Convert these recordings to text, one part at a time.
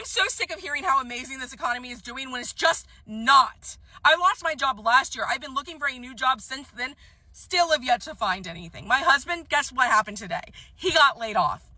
I'm so sick of hearing how amazing this economy is doing when it's just not. I lost my job last year. I've been looking for a new job since then. Still have yet to find anything. My husband, guess what happened today? He got laid off.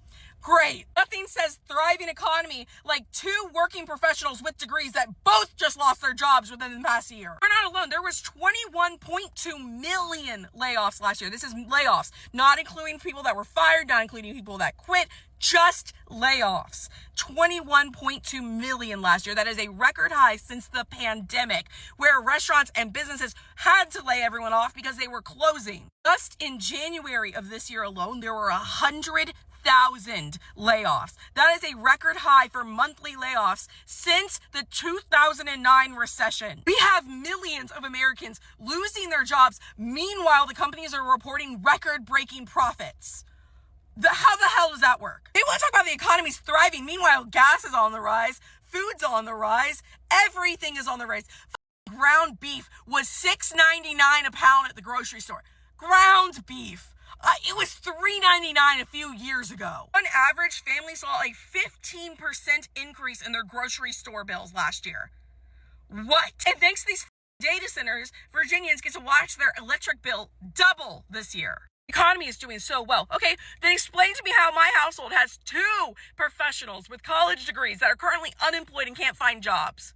Great. Nothing says thriving economy like two working professionals with degrees that both just lost their jobs within the past year. We're not alone. There was 21.2 million layoffs last year. This is layoffs, not including people that were fired, not including people that quit, just layoffs. 21.2 million last year. That is a record high since the pandemic, where restaurants and businesses had to lay everyone off because they were closing. Just in January of this year alone, there were 100,000 layoffs. That is a record high for monthly layoffs since the 2009 recession. We have millions of Americans losing their jobs. Meanwhile, the companies are reporting record-breaking profits. How the hell does that work? They want to talk about the economy's thriving. Meanwhile, gas is on the rise. Food's on the rise. Everything is on the rise. Ground beef was $6.99 a pound at the grocery store. Ground beef. It was $3.99 a few years ago. On average, families saw a 15% increase in their grocery store bills last year. What? And thanks to these data centers, Virginians get to watch their electric bill double this year. The economy is doing so well. Okay, then explain to me how my household has two professionals with college degrees that are currently unemployed and can't find jobs.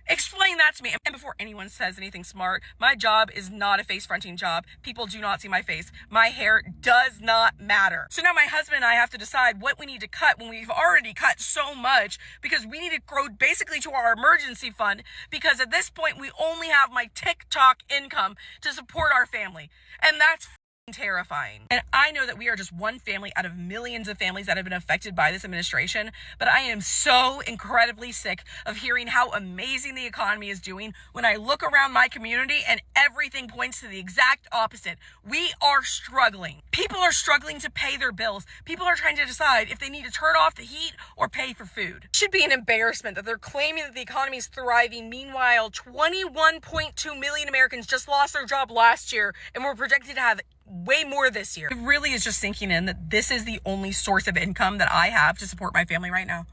Explain that to me. And before anyone says anything smart, my job is not a face-fronting job. People do not see my face. My hair does not matter. So now my husband and I have to decide what we need to cut when we've already cut so much, because we need to grow basically to our emergency fund, because at this point we only have my TikTok income to support our family. And that's terrifying. And I know that we are just one family out of millions of families that have been affected by this administration, but I am so incredibly sick of hearing how amazing the economy is doing when I look around my community and everything points to the exact opposite. We are struggling. People are struggling to pay their bills. People are trying to decide if they need to turn off the heat or pay for food. It should be an embarrassment that they're claiming that the economy is thriving. Meanwhile, 21.2 million Americans just lost their job last year and we're projected to have way more this year. It really is just sinking in that this is the only source of income that I have to support my family right now.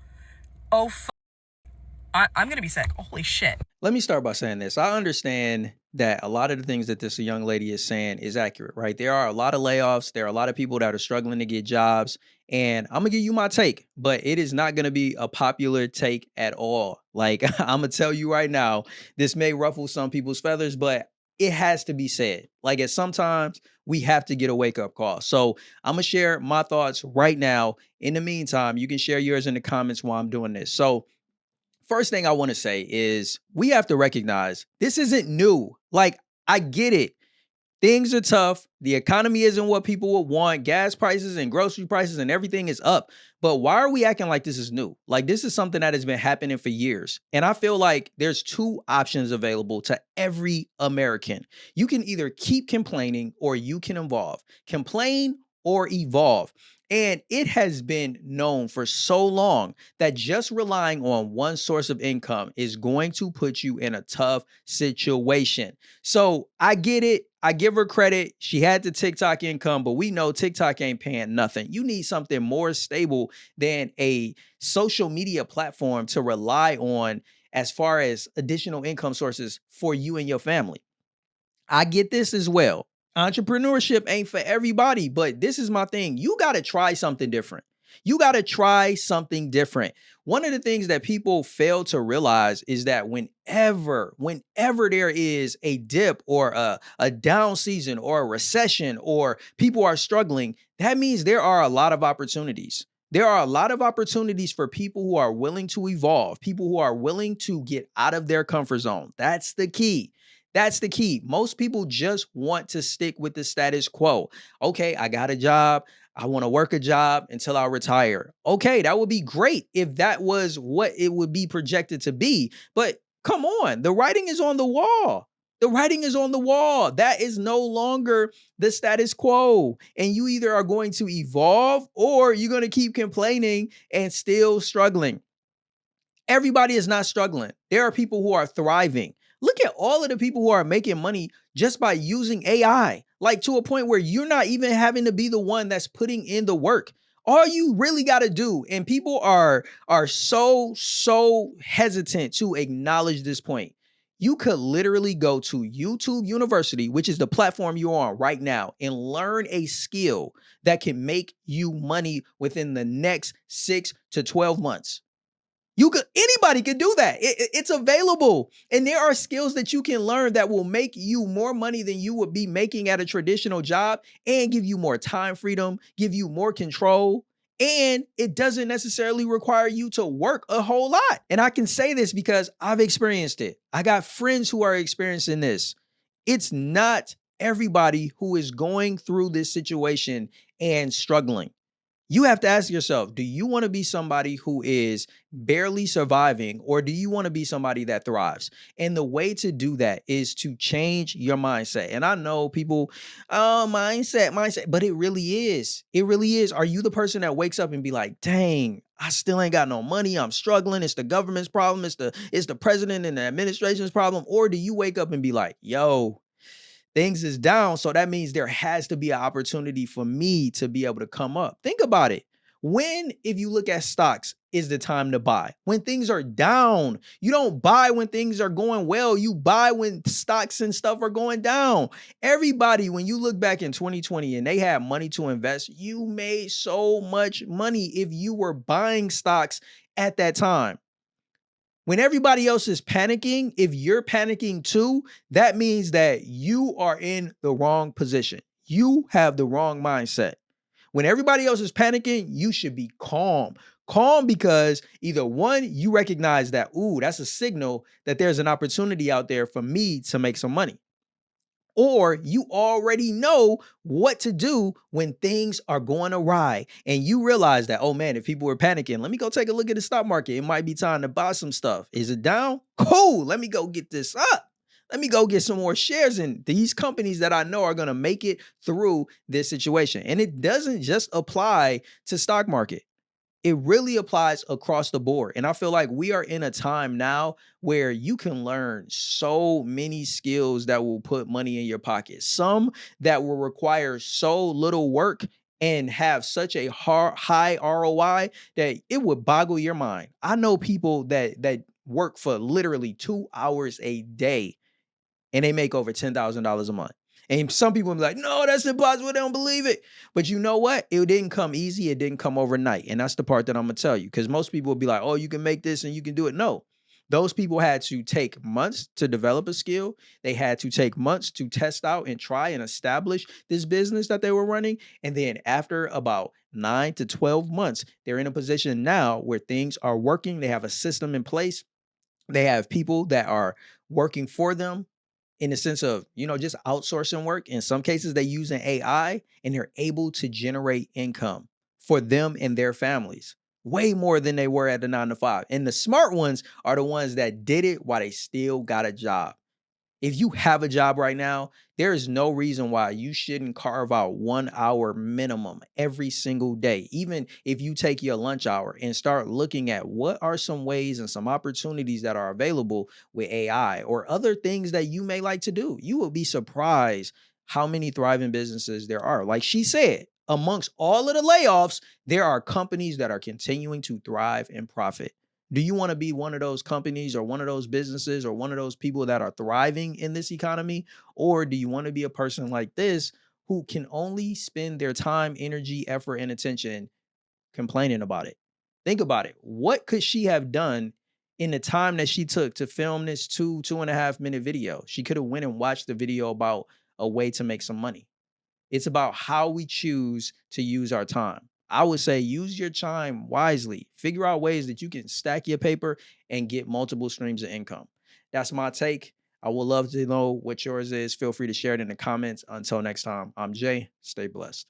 Oh, I'm gonna be sick. Holy shit. Let me start by saying this. I understand that a lot of the things that this young lady is saying is accurate, right? There are a lot of layoffs. There are a lot of people that are struggling to get jobs. And I'm going to give you my take, but it is not going to be a popular take at all. Like, I'm going to tell you right now, this may ruffle some people's feathers, but it has to be said. Like, at sometimes we have to get a wake up call. So I'm going to share my thoughts right now. In the meantime, you can share yours in the comments while I'm doing this. So first thing I want to say is we have to recognize this isn't new. Like, I get it. Things are tough. The economy isn't what people would want. Gas prices and grocery prices and everything is up. But why are we acting like this is new? Like, this is something that has been happening for years. And I feel like there's two options available to every American. You can either keep complaining or you can evolve. Complain or evolve. And it has been known for so long that just relying on one source of income is going to put you in a tough situation. So I get it. I give her credit. She had the TikTok income, but we know TikTok ain't paying nothing. You need something more stable than a social media platform to rely on as far as additional income sources for you and your family. I get this as well. Entrepreneurship ain't for everybody, but this is my thing. You got to try something different. You got to try something different. One of the things that people fail to realize is that whenever there is a dip or a down season or a recession or people are struggling, that means there are a lot of opportunities. There are a lot of opportunities for people who are willing to evolve, people who are willing to get out of their comfort zone. That's the key. That's the key. Most people just want to stick with the status quo. Okay, I got a job. I want to work a job until I retire. Okay, that would be great if that was what it would be projected to be. But come on, the writing is on the wall. The writing is on the wall. That is no longer the status quo. And you either are going to evolve or you're going to keep complaining and still struggling. Everybody is not struggling. There are people who are thriving. Look at all of the people who are making money just by using AI, like to a point where you're not even having to be the one that's putting in the work. All you really got to do, and people are so hesitant to acknowledge this point. You could literally go to YouTube University, which is the platform you're on right now, and learn a skill that can make you money within the next 6 to 12 months. You could anybody could do that. It's available. And there are skills that you can learn that will make you more money than you would be making at a traditional job and give you more time freedom, give you more control. And it doesn't necessarily require you to work a whole lot. And I can say this because I've experienced it. I got friends who are experiencing this. It's not everybody who is going through this situation and struggling. You have to ask yourself, do you want to be somebody who is barely surviving, or do you want to be somebody that thrives? And the way to do that is to change your mindset. And I know people, mindset, but it really is. It really is. Are you the person that wakes up and be like, dang, I still ain't got no money. I'm struggling. It's the government's problem. It's the president and the administration's problem. Or do you wake up and be like, yo, things is down. So that means there has to be an opportunity for me to be able to come up. Think about it. When, if you look at stocks, is the time to buy? When things are down. You don't buy when things are going well. You buy when stocks and stuff are going down. Everybody, when you look back in 2020 and they had money to invest, you made so much money if you were buying stocks at that time. When everybody else is panicking, if you're panicking too, that means that you are in the wrong position. You have the wrong mindset. When everybody else is panicking, you should be calm. Calm because either one, you recognize that, ooh, that's a signal that there's an opportunity out there for me to make some money, or you already know what to do when things are going awry and you realize that, oh man, if people are panicking, let me go take a look at the stock market. It might be time to buy some stuff. Is it down? Cool. Let me go get this up. Let me go get some more shares in these companies that I know are going to make it through this situation. And it doesn't just apply to stock market. It really applies across the board. And I feel like we are in a time now where you can learn so many skills that will put money in your pocket. Some that will require so little work and have such a high ROI that it would boggle your mind. I know people that work for literally 2 hours a day and they make over $10,000 a month. And some people will be like, no, that's impossible. They don't believe it. But you know what? It didn't come easy. It didn't come overnight. And that's the part that I'm going to tell you. Because most people will be like, oh, you can make this and you can do it. No, those people had to take months to develop a skill. They had to take months to test out and try and establish this business that they were running. And then after about 9 to 12 months, they're in a position now where things are working. They have a system in place. They have people that are working for them in the sense of, just outsourcing work. In some cases, they using AI and they're able to generate income for them and their families way more than they were at the 9 to 5. And the smart ones are the ones that did it while they still got a job. If you have a job right now, there is no reason why you shouldn't carve out 1 hour minimum every single day. Even if you take your lunch hour and start looking at what are some ways and some opportunities that are available with AI or other things that you may like to do, you will be surprised how many thriving businesses there are. Like she said, amongst all of the layoffs, there are companies that are continuing to thrive and profit. Do you want to be one of those companies or one of those businesses or one of those people that are thriving in this economy? Or do you want to be a person like this who can only spend their time, energy, effort, and attention complaining about it? Think about it. What could she have done in the time that she took to film this 2.5 minute video? She could have went and watched the video about a way to make some money. It's about how we choose to use our time. I would say use your time wisely. Figure out ways that you can stack your paper and get multiple streams of income. That's my take. I would love to know what yours is. Feel free to share it in the comments. Until next time, I'm Jay. Stay blessed.